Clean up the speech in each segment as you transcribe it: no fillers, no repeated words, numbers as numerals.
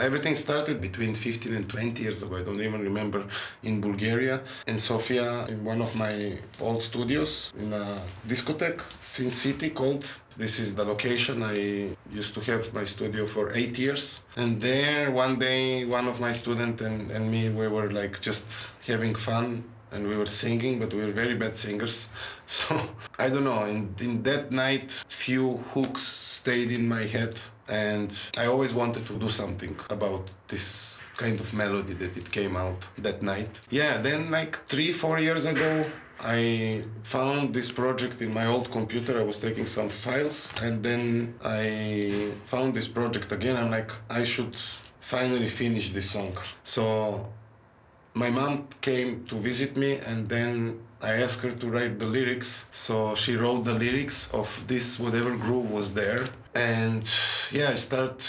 Everything started between 15 and 20 years ago. I don't even remember, in Bulgaria, in Sofia, in one of my old studios, in a discotheque, Sin City called. This is the location. I used to have my studio for 8 years. And there, one day, one of my students and me, we were like just having fun. And we were singing, but we were very bad singers. So, I don't know, in that night, few hooks stayed in my head. And I always wanted to do something about this kind of melody that it came out that night. Yeah, then like 3-4 years ago, I found this project in my old computer. I was taking some files, and then I found this project again. I'm like, I should finally finish this song. So my mom came to visit me, and then I asked her to write the lyrics. So she wrote the lyrics of this, whatever groove was there. And yeah, I started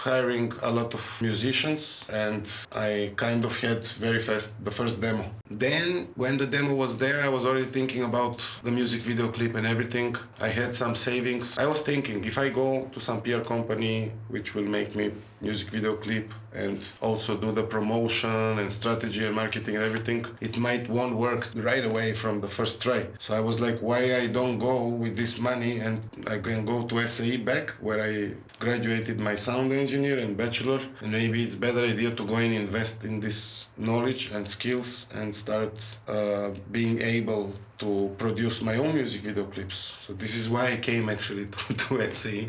hiring a lot of musicians, and I kind of had very fast the first demo. Then when the demo was there, I was already thinking about the music video clip and everything. I had some savings. I was thinking, if I go to some PR company which will make me music video clip and also do the promotion and strategy and marketing and everything, it might won't work right away from the first try. So I was like, why I don't go with this money and I can go to SAE back, where I graduated my sound engineer and bachelor, and maybe it's better idea to go and invest in this knowledge and skills and start being able to produce my own music video clips. So this is why I came actually to SAE.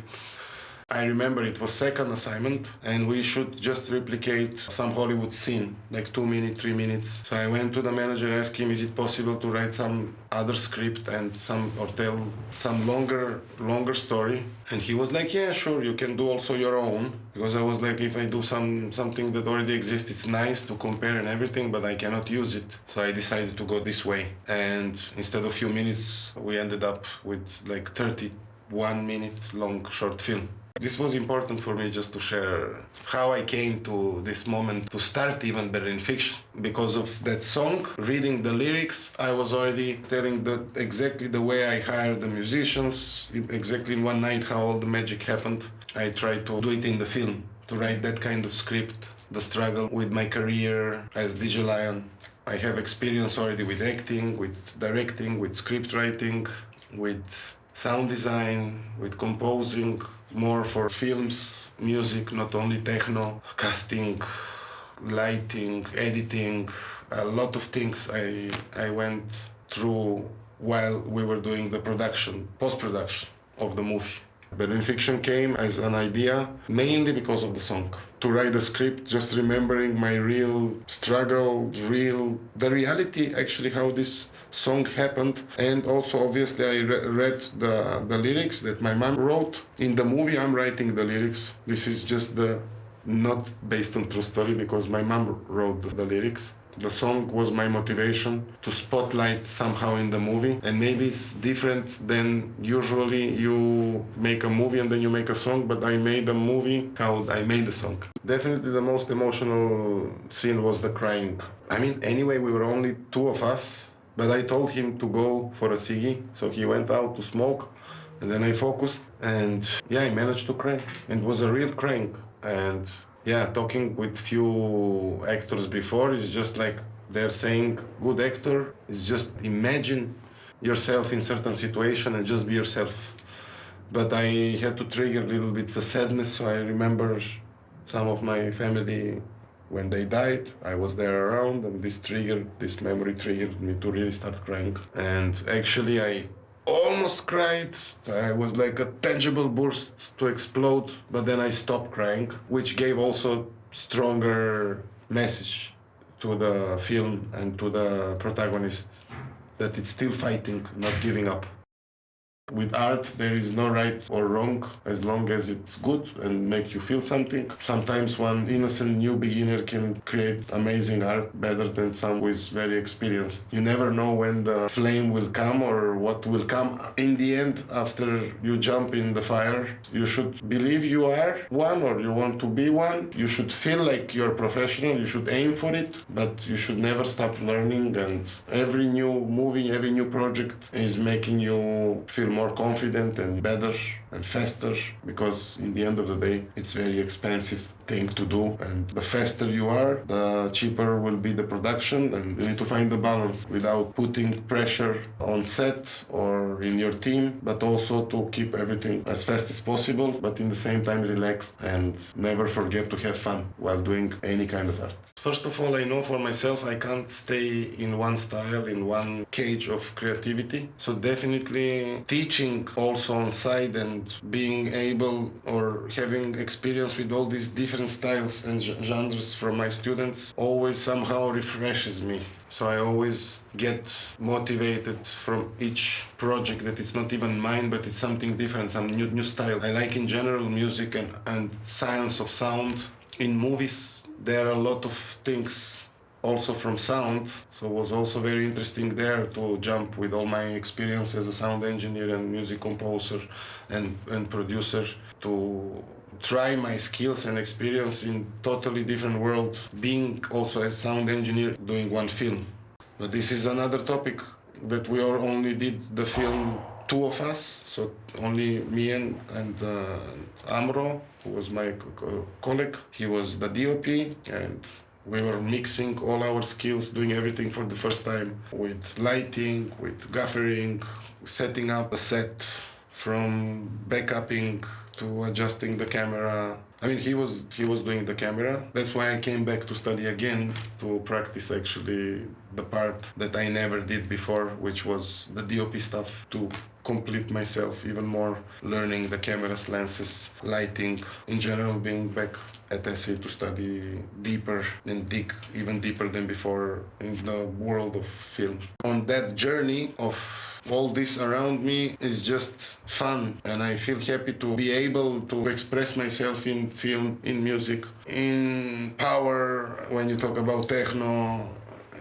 I remember it was second assignment, and we should just replicate some Hollywood scene, like 2 minutes, 3 minutes. So I went to the manager, asked him, is it possible to write some other script and tell some longer story? And he was like, yeah, sure, you can do also your own. Because I was like, if I do something that already exists, it's nice to compare and everything, but I cannot use it. So I decided to go this way. And instead of few minutes, we ended up with like 31-minute long short film. This was important for me just to share how I came to this moment to start even Berlin Fiction. Because of that song, reading the lyrics, I was already telling exactly the way I hired the musicians, exactly in one night how all the magic happened. I tried to do it in the film, to write that kind of script, the struggle with my career as DJ Lion. I have experience already with acting, with directing, with script writing, with sound design, with composing, more for films, music, not only techno, casting, lighting, editing, a lot of things I went through while we were doing the post-production of the movie. Berlin Fiction came as an idea mainly because of the song. To write the script, just remembering my real struggle, the reality actually how this song happened. And also obviously I read the lyrics that my mom wrote. In the movie I'm writing the lyrics. This is just not based on true story, because my mom wrote the lyrics. The song was my motivation to spotlight somehow in the movie. And maybe it's different than usually you make a movie and then you make a song, but I made a movie how I made the song. Definitely the most emotional scene was the crying. I mean, anyway, we were only two of us, but I told him to go for a ciggy, so he went out to smoke, and then I focused, and yeah, I managed to cry. It was a real crying. And yeah, talking with few actors before, it's just like they're saying, good actor is just imagine yourself in certain situation and just be yourself. But I had to trigger a little bit the sadness, so I remember some of my family, when they died, I was there around, and this memory triggered me to really start crying. And actually I almost cried. I was like a tangible burst to explode, but then I stopped crying, which gave also stronger message to the film and to the protagonist that it's still fighting, not giving up. With art, there is no right or wrong, as long as it's good and make you feel something. Sometimes one innocent new beginner can create amazing art better than someone who is very experienced. You never know when the flame will come or what will come. In the end, after you jump in the fire, you should believe you are one or you want to be one. You should feel like you're professional, you should aim for it, but you should never stop learning. And every new movie, every new project is making you feel more confident and better and faster, because in the end of the day, it's very expensive thing to do, and the faster you are, the cheaper will be the production, and you need to find the balance without putting pressure on set or in your team, but also to keep everything as fast as possible, but in the same time relaxed, and never forget to have fun while doing any kind of art. First of all, I know for myself I can't stay in one style, in one cage of creativity. So definitely teaching also on side and being able or having experience with all these different styles and genres from my students always somehow refreshes me. So I always get motivated from each project that it's not even mine, but it's something different, some new style. I like in general music and science of sound. In movies, there are a lot of things also from sound, so it was also very interesting there to jump with all my experience as a sound engineer and music composer and producer to try my skills and experience in totally different world, being also as sound engineer doing one film. But this is another topic that we all only did the film, two of us, so only me and Amro, who was my colleague. He was the DOP, and we were mixing all our skills, doing everything for the first time with lighting, with gaffering, setting up a set, from backupping to adjusting the camera. I mean, he was doing the camera. That's why I came back to study again to practice actually the part that I never did before, which was the DOP stuff, to complete myself even more, learning the cameras, lenses, lighting, in general, being back at SE to study deeper and dig even deeper than before in the world of film. On that journey of all this around me is just fun, and I feel happy to be able to express myself in film, in music, in power when you talk about techno,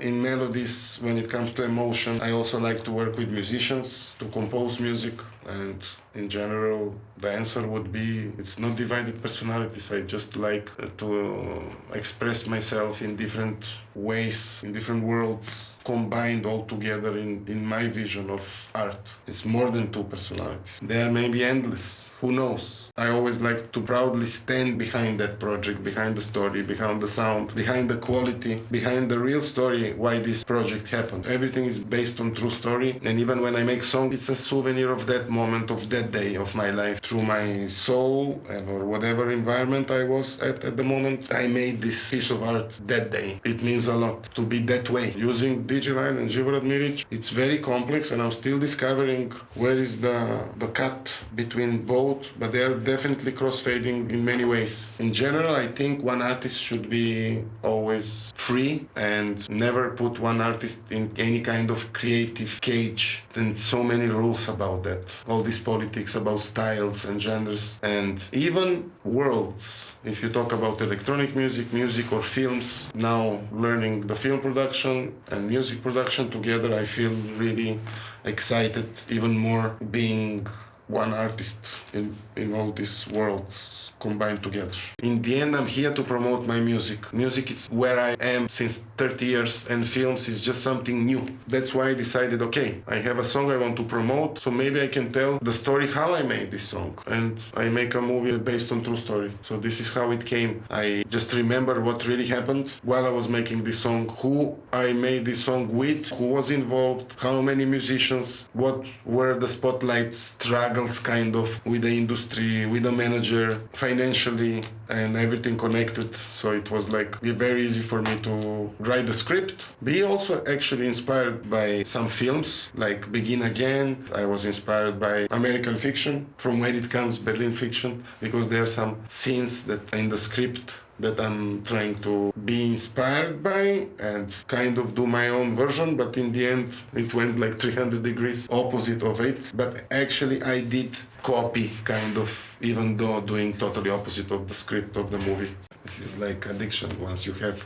in melodies when it comes to emotion. I also like to work with musicians to compose music, and in general the answer would be it's not divided personalities. I just like to express myself in different ways, in different worlds, combined all together in my vision of art. It's more than two personalities. They are maybe endless. Who knows? I always like to proudly stand behind that project, behind the story, behind the sound, behind the quality, behind the real story, why this project happened. Everything is based on true story, and even when I make songs, it's a souvenir of that moment, of that day of my life. Through my soul and or whatever environment I was at the moment, I made this piece of art that day. It means a lot to be that way. Using Digiline and Zhivorad Milich, it's very complex, and I'm still discovering where is the cut between both, but they are definitely cross-fading in many ways. In general, I think one artist should be always free and never put one artist in any kind of creative cage. And so many rules about that. All this politics about styles and genres and even worlds. If you talk about electronic music or films, now learning the film production and music production together, I feel really excited, even more being one artist in all these worlds combined together. In the end, I'm here to promote my music. Music is where I am since 30 years, and films is just something new. That's why I decided, okay, I have a song I want to promote, so maybe I can tell the story how I made this song. And I make a movie based on true story. So this is how it came. I just remember what really happened while I was making this song, who I made this song with, who was involved, how many musicians, what were the spotlight struggles kind of with the industry, with the manager, financially, and everything connected. So it was like very easy for me to write the script. Be also actually inspired by some films like Begin Again. I was inspired by American Fiction, from where it comes Berlin Fiction, because there are some scenes that in the script that I'm trying to be inspired by and kind of do my own version, but in the end it went like 300 degrees opposite of it. But actually I did copy kind of, even though doing totally opposite of the script of the movie. This is like addiction. Once you have,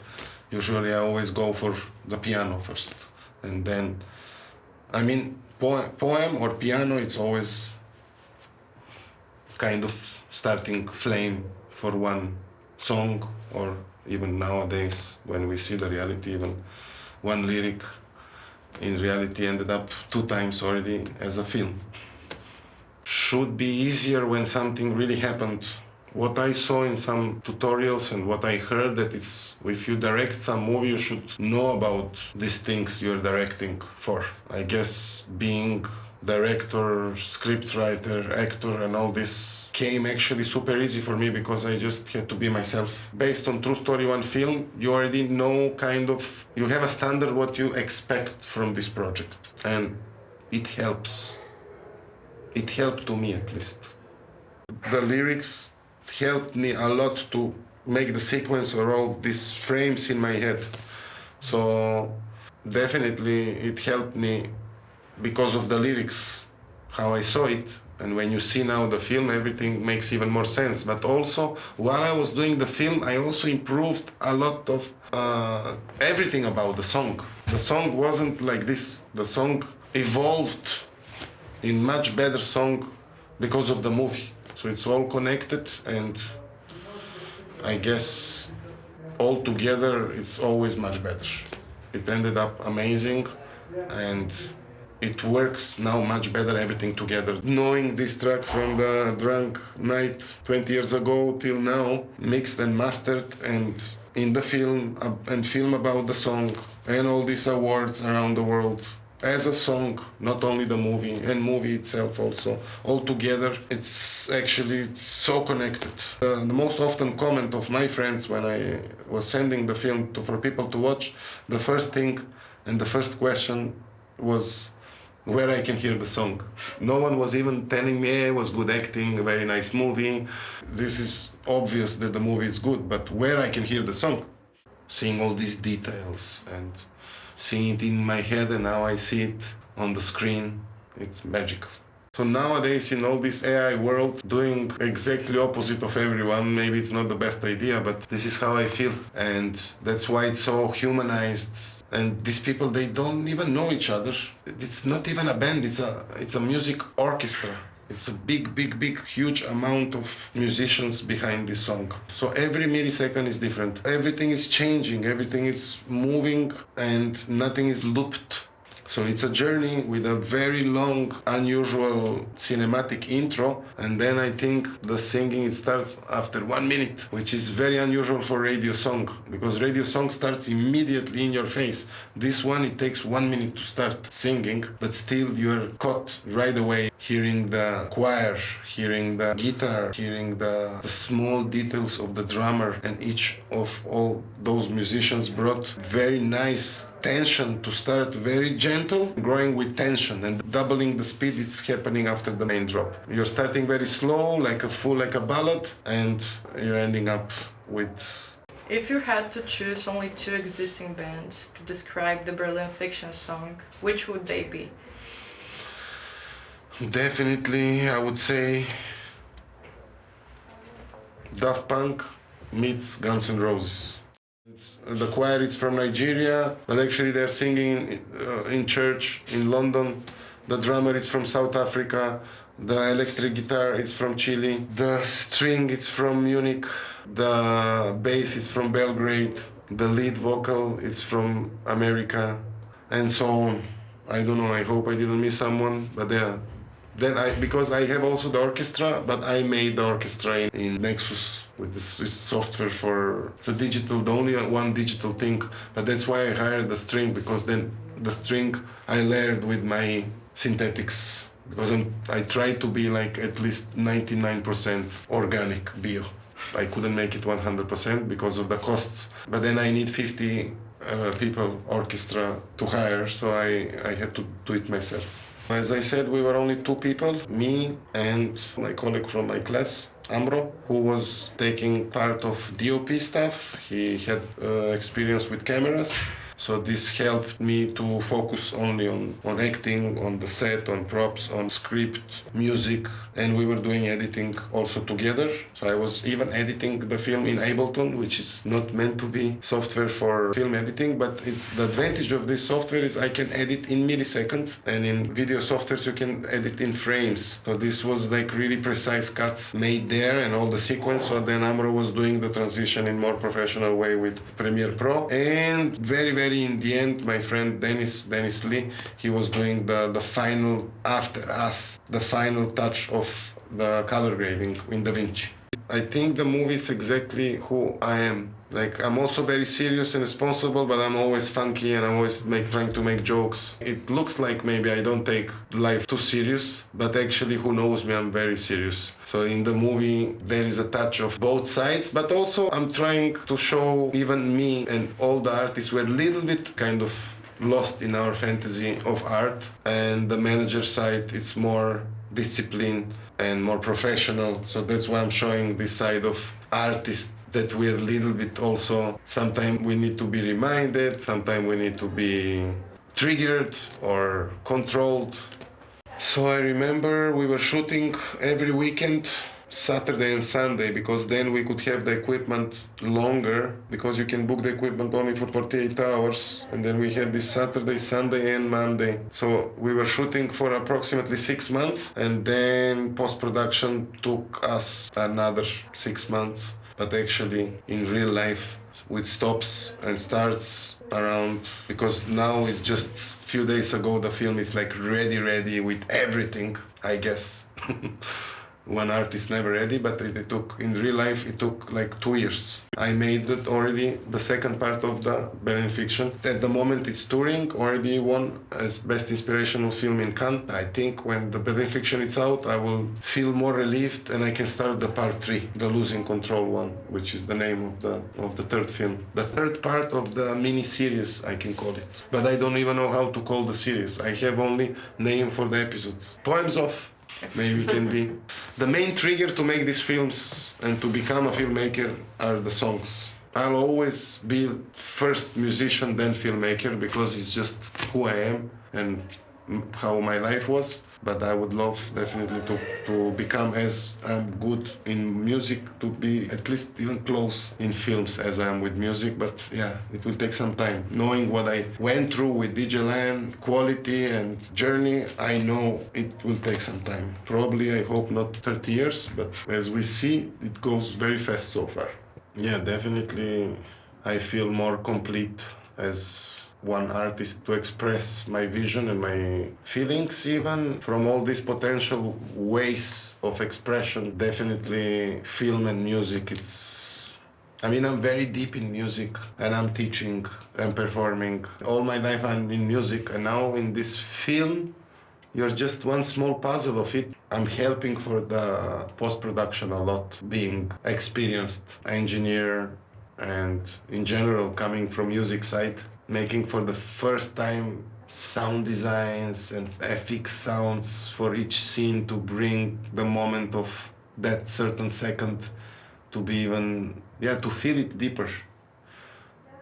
usually I always go for the piano first, and then, I mean, poem or piano, it's always kind of starting flame for one song, or even nowadays when we see the reality, even one lyric in reality ended up 2 times already as a film. should be easier when something really happened. What I saw in some tutorials and what I heard that it's if you direct some movie, you should know about these things you're directing for. I guess being director, scriptwriter, actor, and all this came actually super easy for me because I just had to be myself. Based on true story one film, you already know you have a standard what you expect from this project, and it helps. It helped to me at least. The lyrics helped me a lot to make the sequence or all these frames in my head. So definitely it helped me because of the lyrics, how I saw it. And when you see now the film, everything makes even more sense. But also, while I was doing the film, I also improved a lot of everything about the song. The song wasn't like this. The song evolved in much better song because of the movie. So it's all connected, and I guess all together it's always much better. It ended up amazing, and it works now much better, everything together. Knowing this track from the drunk night 20 years ago till now, mixed and mastered, and in the film, and film about the song, and all these awards around the world, as a song, not only the movie, and movie itself also, all together, it's actually so connected. The most often comment of my friends when I was sending the film for people to watch, the first thing and the first question was where I can hear the song. No one was even telling me, hey, it was good acting, a very nice movie. This is obvious that the movie is good, but where I can hear the song. Seeing all these details and seeing it in my head, and now I see it on the screen, it's magical. So nowadays, in all this AI world, doing exactly opposite of everyone, maybe it's not the best idea, but this is how I feel. And that's why it's so humanized. And these people, they don't even know each other. It's not even a band, it's a music orchestra. It's a big, huge amount of musicians behind this song. So every millisecond is different. Everything is changing, everything is moving, and nothing is looped. So it's a journey with a very long, unusual cinematic intro, and then I think the singing it starts after 1 minute, which is very unusual for radio song, because radio song starts immediately in your face. This one, it takes 1 minute to start singing, but still you're caught right away, hearing the choir, hearing the guitar, hearing the small details of the drummer, and each of all those musicians brought very nice tension to start, very gentle, growing with tension, and doubling the speed it's happening after the main drop. You're starting very slow, like a ballad, and you're ending up with... If you had to choose only two existing bands to describe the Berlin Fiction song, which would they be? Definitely, I would say Daft Punk meets Guns N' Roses. The choir is from Nigeria, but actually they're singing in church in London. The drummer is from South Africa. The electric guitar is from Chile. The string is from Munich. The bass is from Belgrade. The lead vocal is from America, and so on. I don't know, I hope I didn't miss someone, but yeah. Then because I have also the orchestra, but I made the orchestra in Nexus with this software for, it's a digital, the only one digital thing, but that's why I hired the string, because then the string I layered with my synthetics, because I tried to be like at least 99% organic bio. I couldn't make it 100% because of the costs, but then I need 50 people orchestra to hire, so I had to do it myself. As I said, we were only two people, me and my colleague from my class, Amro, who was taking part of DOP stuff. He had experience with cameras, so this helped me to focus only on acting, on the set, on props, on script, music, and we were doing editing also together. So I was even editing the film in Ableton, which is not meant to be software for film editing, but it's the advantage of this software is I can edit in milliseconds, and in video softwares you can edit in frames. So this was like really precise cuts made there and all the sequence. So then Amro was doing the transition in more professional way with Premiere Pro, and very very in the end, my friend Dennis Lee, he was doing the final after us, the final touch of the color grading in Da Vinci. I think the movie is exactly who I am. Like, I'm also very serious and responsible, but I'm always funky and I'm always trying to make jokes. It looks like maybe I don't take life too serious, but actually, who knows me, I'm very serious. So in the movie, there is a touch of both sides, but also I'm trying to show even me and all the artists were a little bit kind of lost in our fantasy of art, and the manager side, it's more discipline and more professional. So that's why I'm showing this side of artists, that we're a little bit also, sometimes we need to be reminded, sometimes we need to be triggered or controlled. So I remember we were shooting every weekend, Saturday and Sunday, because then we could have the equipment longer, because you can book the equipment only for 48 hours. And then we had this Saturday, Sunday, and Monday. So we were shooting for approximately 6 months, and then post-production took us another 6 months. But actually, in real life, with stops and starts around, because now it's just few days ago the film is like ready with everything, I guess. One art is never ready, but it took, in real life, it took like 2 years. I made it already, the second part of the Berlin Fiction. At the moment it's touring, already won as Best Inspirational Film in Cannes. I think when the Berlin Fiction is out, I will feel more relieved and I can start the part 3, the Losing Control one, which is the name of the third film. The third part of the mini-series, I can call it. But I don't even know how to call the series. I have only name for the episodes. Poems of, maybe can be. The main trigger to make these films and to become a filmmaker are the songs. I'll always be first musician, then filmmaker, because it's just who I am and how my life was. But I would love definitely to become as I'm good in music, to be at least even close in films as I am with music. But yeah, it will take some time. Knowing what I went through with DJ Land, quality and journey, I know it will take some time. Probably, I hope not 30 years, but as we see, it goes very fast so far. Yeah, definitely I feel more complete as one artist to express my vision and my feelings, even from all these potential ways of expression. Definitely film and music, I'm very deep in music, and I'm teaching and performing. All my life I'm in music, and now in this film, you're just one small puzzle of it. I'm helping for the post-production a lot, being experienced engineer and in general coming from music side, making for the first time sound designs and FX sounds for each scene to bring the moment of that certain second to be even, to feel it deeper.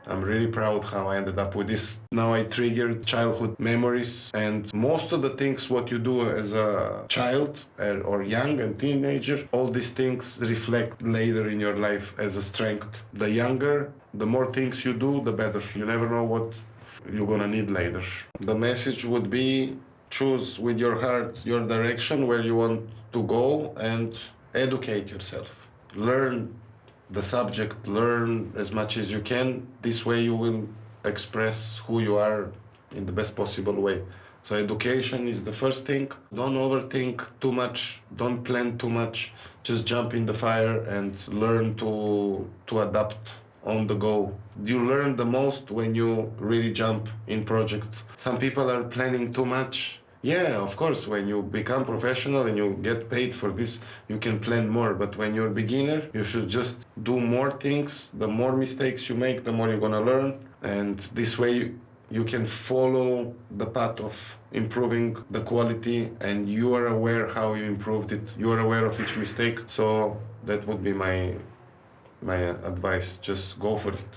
I'm really proud how I ended up with this. Now I triggered childhood memories, and most of the things what you do as a child or young and teenager, all these things reflect later in your life as a strength. The younger, the more things you do, the better. You never know what you're gonna need later. The message would be, choose with your heart your direction, where you want to go, and educate yourself. Learn the subject, learn as much as you can. This way you will express who you are in the best possible way. So education is the first thing. Don't overthink too much, don't plan too much. Just jump in the fire and learn to adapt on the go. You learn the most when you really jump in projects. Some people are planning too much. Yeah, of course, when you become professional and you get paid for this, you can plan more. But when you're a beginner, you should just do more things. The more mistakes you make, the more you're gonna learn. And this way you can follow the path of improving the quality, and you are aware how you improved it. You are aware of each mistake. So that would be my advice. Just go for it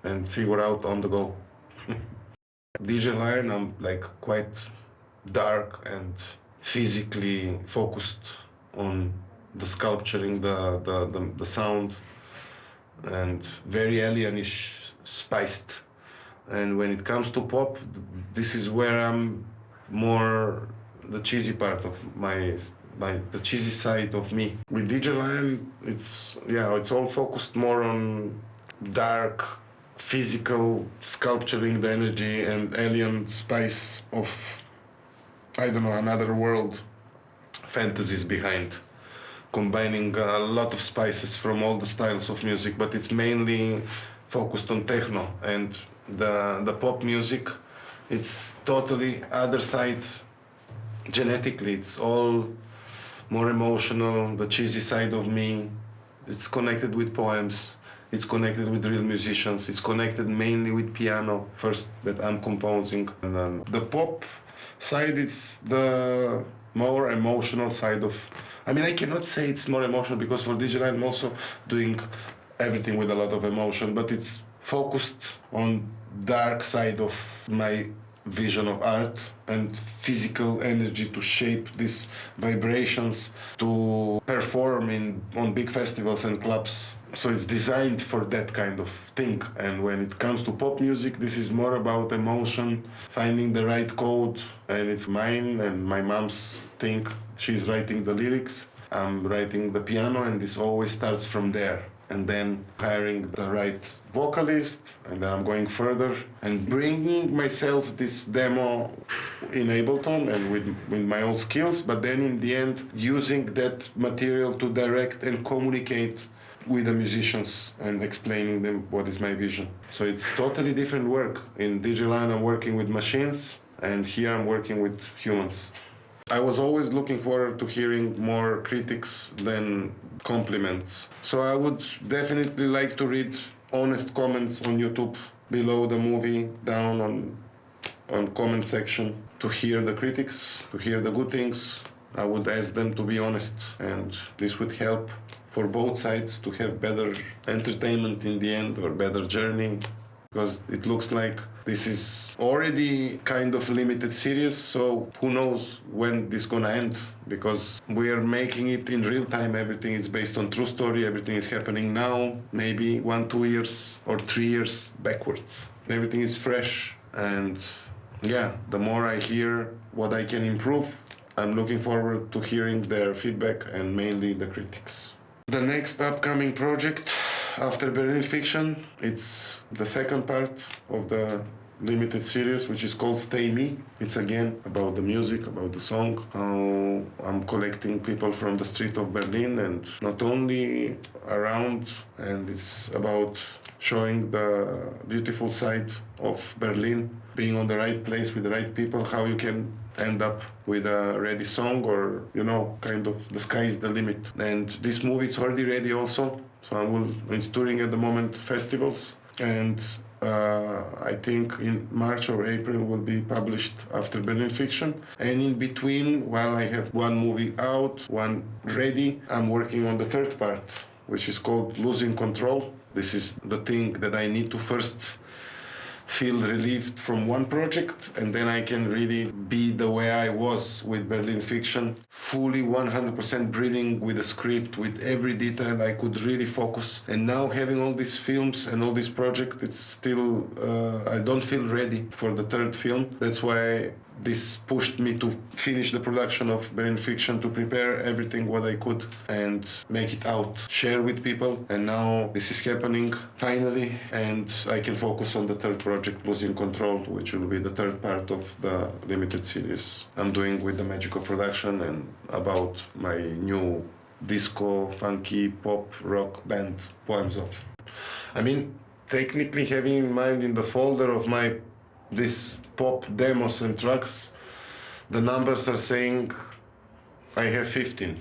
and figure out on the go. DJ Lion, I'm like quite dark and physically focused on the sculpturing, the sound, and very alienish, spiced. And when it comes to pop, this is where I'm more the cheesy part of the cheesy side of me. With DJ Lion, it's all focused more on dark physical sculpturing the energy and alien spice of, I don't know, another world fantasies behind, combining a lot of spices from all the styles of music, but it's mainly focused on techno and the pop music. It's totally other side. Genetically, it's all more emotional, the cheesy side of me. It's connected with poems, it's connected with real musicians, it's connected mainly with piano, first that I'm composing. And then the pop side, it's the more emotional side of, I mean, I cannot say it's more emotional because for digital I'm also doing everything with a lot of emotion, but it's focused on dark side of my vision of art and physical energy to shape these vibrations to perform in on big festivals and clubs. So it's designed for that kind of thing. And when it comes to pop music, this is more about emotion, finding the right code, and it's mine and my mom's thing. She's writing the lyrics, I'm writing the piano, and this always starts from there. And then hiring the right vocalist, and then I'm going further and bringing myself this demo in Ableton and with my own skills, but then in the end using that material to direct and communicate with the musicians and explaining them what is my vision. So it's totally different work. In Digiline I'm working with machines, and here I'm working with humans. I was always looking forward to hearing more critics than compliments. So I would definitely like to read honest comments on YouTube below the movie, down on comment section, to hear the critics, to hear the good things. I would ask them to be honest, and this would help for both sides to have better entertainment in the end, or better journey, because it looks like this is already kind of limited series, so who knows when this gonna end, because we are making it in real time. Everything is based on true story, everything is happening now, maybe 1, 2 years or 3 years backwards. Everything is fresh, and yeah, the more I hear what I can improve, I'm looking forward to hearing their feedback, and mainly the critics. The next upcoming project after Berlin Fiction, it's the second part of the limited series, which is called Stay Me. It's again about the music, about the song, how I'm collecting people from the street of Berlin and not only around, and it's about showing the beautiful side of Berlin, being on the right place with the right people, how you can end up with a ready song, or kind of the sky is the limit. And this movie is already ready also, so it's touring at the moment festivals, and I think in March or April will be published after Berlin Fiction. And in between, while I have one movie out, one ready, I'm working on the third part, which is called Losing Control. This is the thing that I need to first feel relieved from one project, and then I can really be the way I was with Berlin Fiction, fully 100% breathing with the script, with every detail. I could really focus. And now having all these films and all these projects, it's still, I don't feel ready for the third film. That's why this pushed me to finish the production of Berlin Fiction, to prepare everything what I could and make it out, share with people. And now this is happening finally, and I can focus on the third project, Losing Control, which will be the third part of the limited series I'm doing with the Magical Production, and about my new disco, funky, pop, rock band, Poems of. I mean, technically having in mind in the folder of my this pop demos and tracks, the numbers are saying I have 15.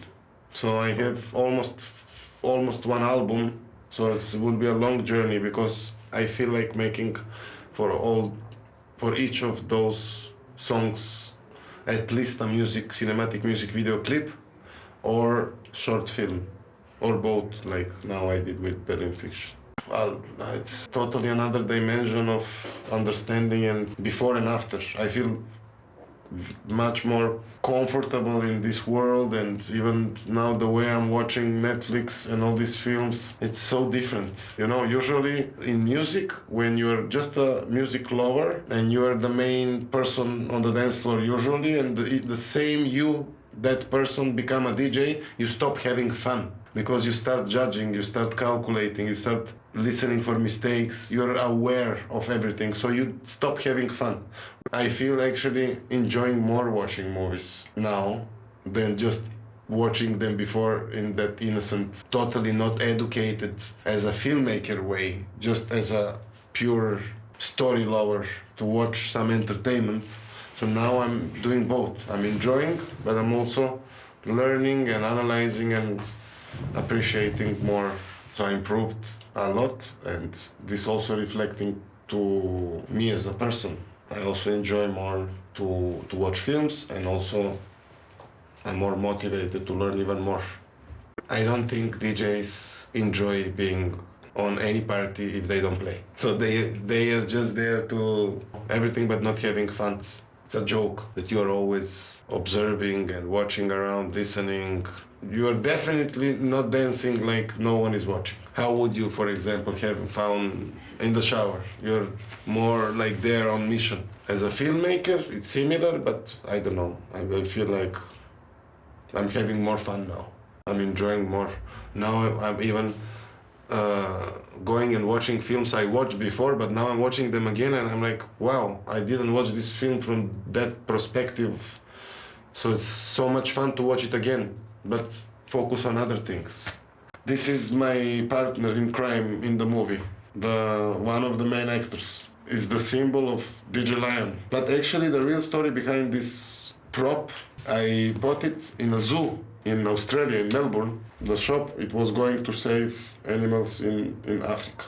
So I have almost one album. So it will be a long journey, because I feel like making for each of those songs at least a cinematic music video clip, or short film, or both, like now I did with Berlin Fiction. Well, it's totally another dimension of understanding, and before and after. I feel much more comfortable in this world, and even now the way I'm watching Netflix and all these films, it's so different. Usually in music, when you're just a music lover and you are the main person on the dance floor usually, and the same that person become a DJ, you stop having fun, because you start judging, you start calculating, you start listening for mistakes, you're aware of everything, so you stop having fun. I feel actually enjoying more watching movies now than just watching them before in that innocent, totally not educated as a filmmaker way, just as a pure story lover to watch some entertainment. So now I'm doing both. I'm enjoying, but I'm also learning and analyzing and appreciating more. So I improved a lot, and this also reflecting to me as a person. I also enjoy more to watch films, and also I'm more motivated to learn even more. I don't think DJs enjoy being on any party if they don't play. So they are just there to everything but not having fun. It's a joke that you are always observing and watching around, listening. You are definitely not dancing like no one is watching. How would you, for example, have fun in the shower? You're more like there on mission. As a filmmaker, it's similar, but I don't know. I feel like I'm having more fun now. I'm enjoying more. Now I'm even going and watching films I watched before, but now I'm watching them again and I'm like, wow, I didn't watch this film from that perspective. So it's so much fun to watch it again, but focus on other things. This is my partner in crime in the movie. The one of the main actors is the symbol of DJ Lion. But actually, the real story behind this prop, I bought it in a zoo in Australia, in Melbourne. The shop, it was going to save animals in Africa.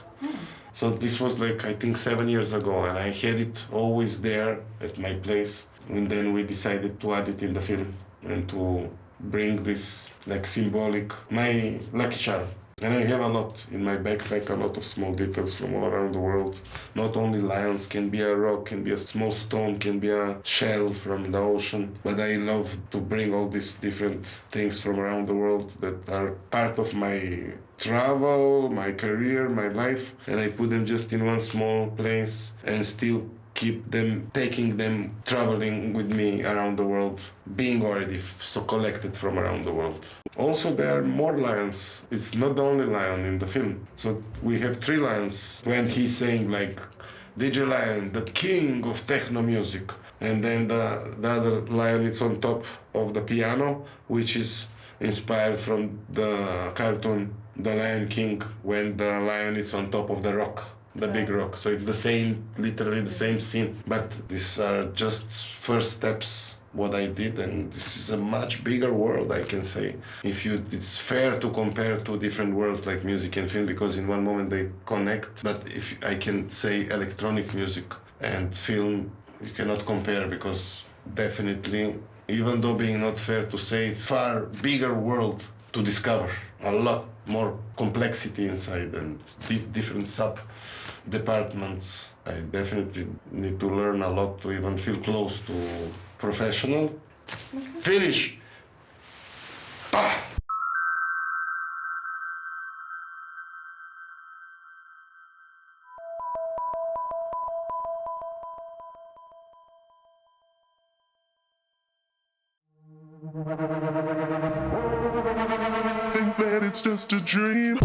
So this was like, I think 7 years ago, and I had it always there at my place. And then we decided to add it in the film and to bring this like symbolic, my lucky charm. And I have a lot in my backpack, a lot of small details from all around the world. Not only lions, can be a rock, can be a small stone, can be a shell from the ocean. But I love to bring all these different things from around the world that are part of my travel, my career, my life. And I put them just in one small place and still keep them, taking them, traveling with me around the world, being already so collected from around the world. Also, there are more lions. It's not the only lion in the film. So we have 3 lions when he's saying like, DJ Lion, the king of techno music. And then the other lion is on top of the piano, which is inspired from the cartoon The Lion King, when the lion is on top of the rock, the big rock. So it's the same, literally the same scene. But these are just first steps, what I did, and this is a much bigger world, I can say. It's fair to compare two different worlds like music and film, because in one moment they connect. But if I can say electronic music and film, you cannot compare, because definitely, even though being not fair to say, it's far bigger world to discover, a lot more complexity inside and different sub departments. I definitely need to learn a lot to even feel close to professional. Finish! Ah! Think that it's just a dream.